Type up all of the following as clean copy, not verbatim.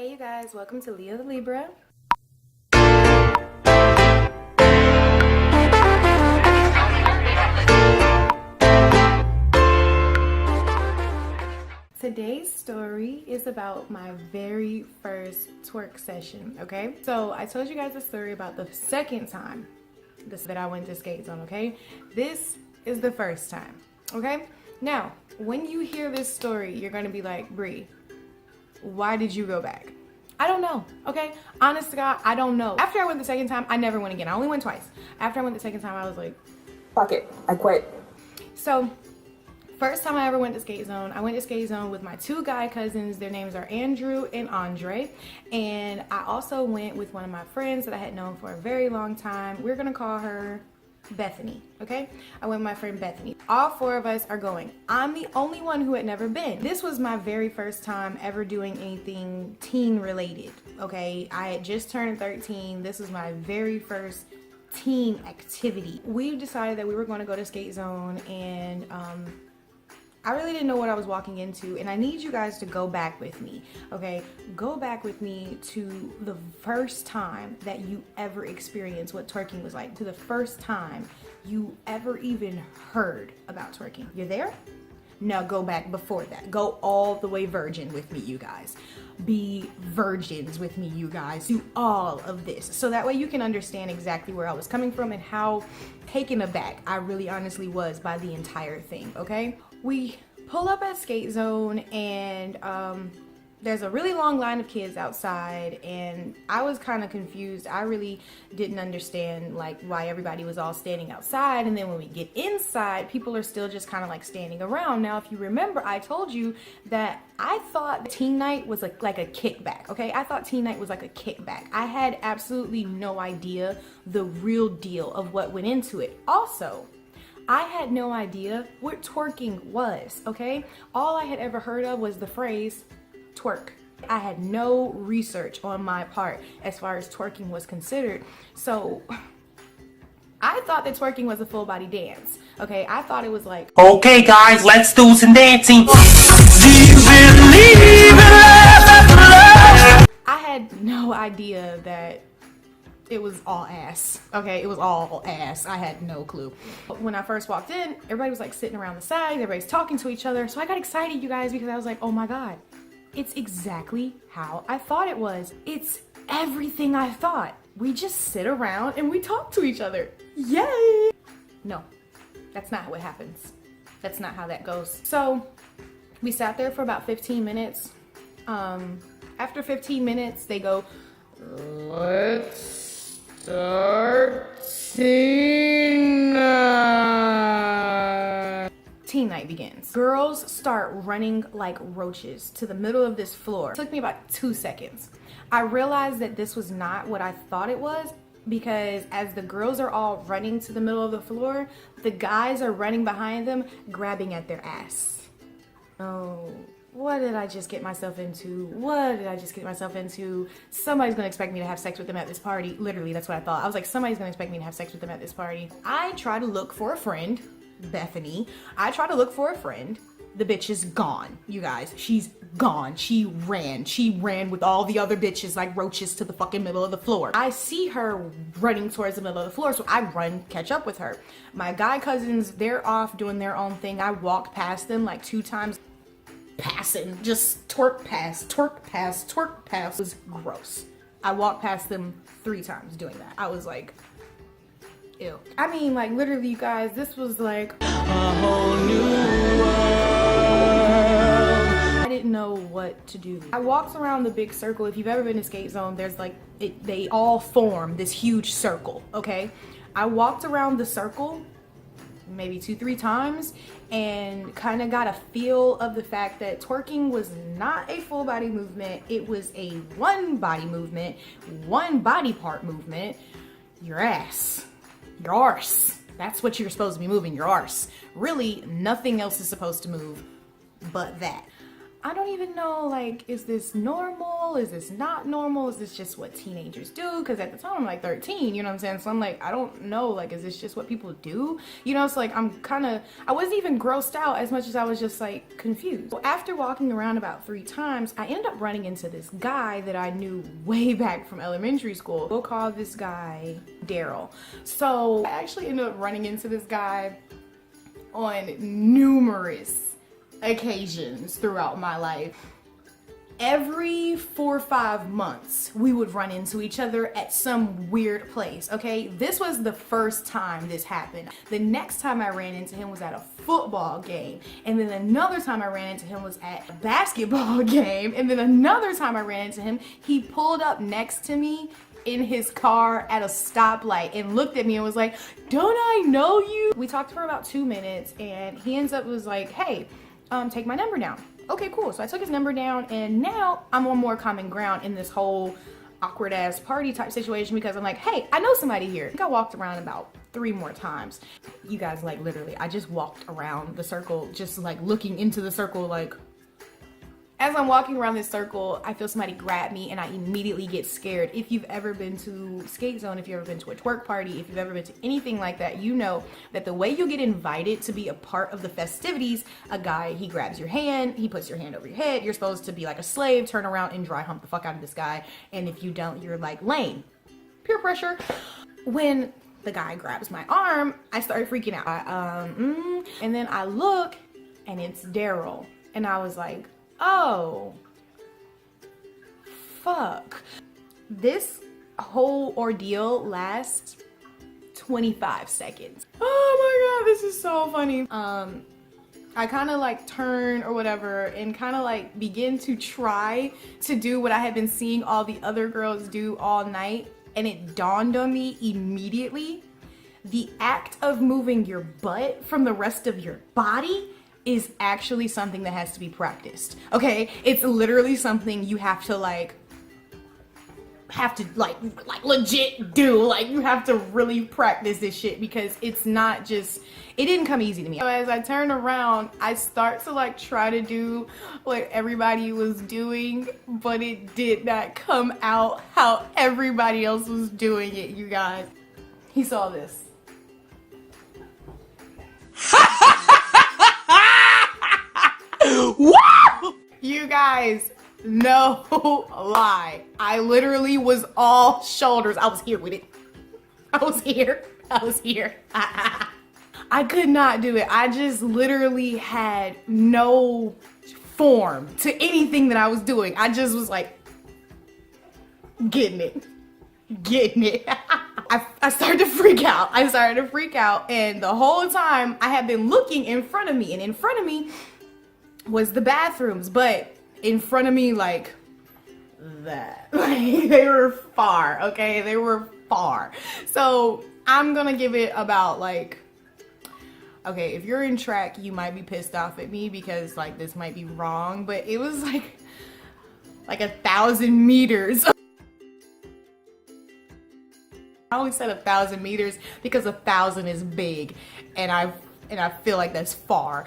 Hey you guys, welcome to Leo the Libra. Today's story is about my very first twerk session, okay? So I told you guys a story about the second time that I went to Skate Zone, okay? This is the first time, okay? Now, when you hear this story, you're gonna be like, Bree, why did you go back? I don't know, okay? Honest to God, I don't know. After I went the second time, I never went again. I only went twice. After I went the second time, I was like, fuck it, I quit. So, first time I ever went to Skate Zone, I went to Skate Zone with my two guy cousins. Their names are Andrew and Andre. And I also went with one of my friends that I had known for a very long time. We're gonna call her Bethany, okay? I went with my friend Bethany. All four of us are going. I'm the only one who had never been. This was my very first time ever doing anything teen related, okay? I had just turned 13. This was my very first teen activity. We decided that we were going to go to Skate Zone, and I really didn't know what I was walking into, and I need you guys to go back with me, okay? Go back with me to the first time that you ever experienced what twerking was like, to the first time you ever even heard about twerking. You're there? Now go back before that. Go all the way virgin with me, you guys. Be virgins with me, you guys. Do all of this. So that way you can understand exactly where I was coming from and how taken aback I really honestly was by the entire thing, okay? We pull up at Skate Zone, and there's a really long line of kids outside, and I was kind of confused. I really didn't understand like why everybody was all standing outside, and then when we get inside, people are still just kind of like standing around. Now, if you remember, I told you that I thought teen night was like a kickback, okay? I thought teen night was like a kickback. I had absolutely no idea the real deal of what went into it. Also, I had no idea what twerking was, okay? All I had ever heard of was the phrase twerk. I had no research on my part as far as twerking was considered. So I thought that twerking was a full body dance, okay? I thought it was like, okay guys, let's do some dancing. Do you believe in love? I had no idea that it was all ass, okay? It was all ass. I had no clue. When I first walked in, everybody was like sitting around the side, everybody's talking to each other. So I got excited, you guys, because I was like, oh my God, it's exactly how I thought it was. It's everything I thought. We just sit around and we talk to each other. Yay! No, that's not what happens. That's not how that goes. So we sat there for about 15 minutes. After 15 minutes, they go, let's start teen night. Teen night begins. Girls start running like roaches to the middle of this floor. It took me about 2 seconds. I realized that this was not what I thought it was, because as the girls are all running to the middle of the floor, the guys are running behind them, grabbing at their ass. Oh. What did I just get myself into? What did I just get myself into? Somebody's gonna expect me to have sex with them at this party. Literally, that's what I thought. I was like, somebody's gonna expect me to have sex with them at this party. I try to look for a friend, Bethany. I try to look for a friend. The bitch is gone, you guys. She's gone. She ran. She ran with all the other bitches like roaches to the fucking middle of the floor. I see her running towards the middle of the floor, so I run, catch up with her. My guy cousins, they're off doing their own thing. I walked past them like 2 times. Passing, just twerk pass, twerk pass, twerk pass. It was gross. I walked past them 3 times doing that. I was like, ew. I mean, like literally, you guys, this was like a whole new world. I didn't know what to do. I walked around the big circle. If you've ever been to Skate Zone, there's like, they all form this huge circle, okay? I walked around the circle maybe 2-3 times and kind of got a feel of the fact that twerking was not a full body movement. It was a one body movement, one body part movement. Your ass, your arse. That's what you're supposed to be moving, your arse. Really, nothing else is supposed to move but that. I don't even know, like, is this normal? Is this not normal? Is this just what teenagers do? Because at the time I'm like 13, you know what I'm saying? So I'm like, I don't know, like, is this just what people do? You know, it's like I wasn't even grossed out as much as I was just like confused. So after walking around about 3 times, I ended up running into this guy that I knew way back from elementary school. We'll call this guy Daryl. So I actually ended up running into this guy on numerous occasions throughout my life. Every 4 or 5 months, we would run into each other at some weird place, okay? This was the first time this happened. The next time I ran into him was at a football game. And then another time I ran into him was at a basketball game. And then another time I ran into him, he pulled up next to me in his car at a stoplight and looked at me and was like, "Don't I know you?" We talked for about 2 minutes and he ends up was like, "Hey, take my number down." Okay, cool. So I took his number down and now I'm on more common ground in this whole awkward ass party type situation because I'm like, hey, I know somebody here. I think I walked around about 3 more times. You guys, like literally, I just walked around the circle, just like looking into the circle, like as I'm walking around this circle, I feel somebody grab me and I immediately get scared. If you've ever been to Skate Zone, if you've ever been to a twerk party, if you've ever been to anything like that, you know that the way you get invited to be a part of the festivities, a guy, he grabs your hand, he puts your hand over your head, you're supposed to be like a slave, turn around and dry hump the fuck out of this guy, and if you don't, you're like lame. Peer pressure. When the guy grabs my arm, I start freaking out. And then I look and it's Daryl. And I was like, oh, fuck. This whole ordeal lasts 25 seconds. Oh my God, this is so funny. I kind of like turn or whatever and kind of like begin to try to do what I had been seeing all the other girls do all night. And it dawned on me immediately, the act of moving your butt from the rest of your body is actually something that has to be practiced. Okay, it's literally something you have to like legit do. Like you have to really practice this shit because it's not just, it didn't come easy to me. So as I turn around, I start to like try to do what everybody was doing, but it did not come out how everybody else was doing it, you guys. He saw this. You guys, no lie. I literally was all shoulders. I was here with it. I was here. I could not do it. I just literally had no form to anything that I was doing. I just was like, getting it. I started to freak out. And the whole time I had been looking in front of me, and in front of me was the bathrooms, but in front of me like that. Like they were far, okay? They were far. So I'm gonna give it about like, okay, if you're in track, you might be pissed off at me because like this might be wrong, but it was like 1,000 meters. I only said 1,000 meters because 1,000 is big, and I feel like that's far.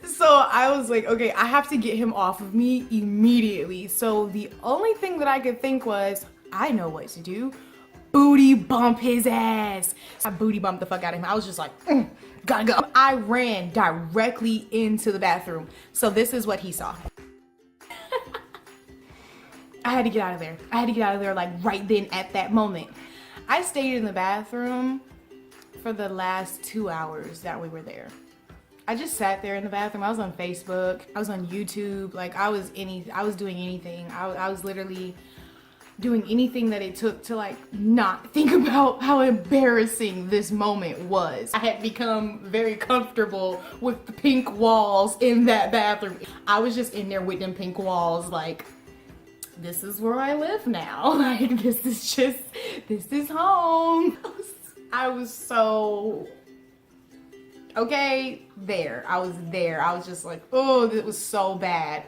So I was like, okay, I have to get him off of me immediately. So the only thing that I could think was, I know what to do. Booty bump his ass. I booty bumped the fuck out of him. I was just like, gotta go. I ran directly into the bathroom. So this is what he saw. I had to get out of there. Like right then at that moment. I stayed in the bathroom for the last 2 hours that we were there. I just sat there in the bathroom. I was on Facebook. I was on YouTube. Like I was doing anything. I was literally doing anything that it took to like not think about how embarrassing this moment was. I had become very comfortable with the pink walls in that bathroom. I was just in there with them pink walls like, this is where I live now. Like this is home. I was so, okay, there. I was there. I was just like, oh, this was so bad.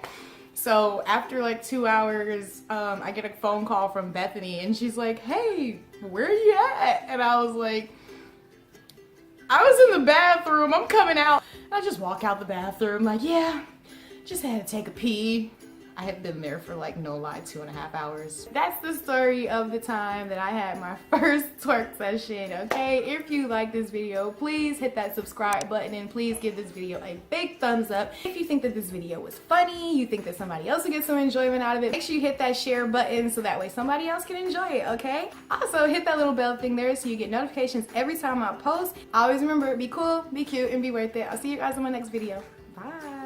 So after like 2 hours, I get a phone call from Bethany and she's like, hey, where are you at? And I was like, I was in the bathroom, I'm coming out, and I just walk out the bathroom like, yeah, just had to take a pee. I had been there for like, no lie, 2.5 hours. That's the story of the time that I had my first twerk session, okay? If you like this video, please hit that subscribe button and please give this video a big thumbs up. If you think that this video was funny, you think that somebody else will get some enjoyment out of it, make sure you hit that share button so that way somebody else can enjoy it, okay? Also, hit that little bell thing there so you get notifications every time I post. Always remember, be cool, be cute, and be worth it. I'll see you guys in my next video. Bye.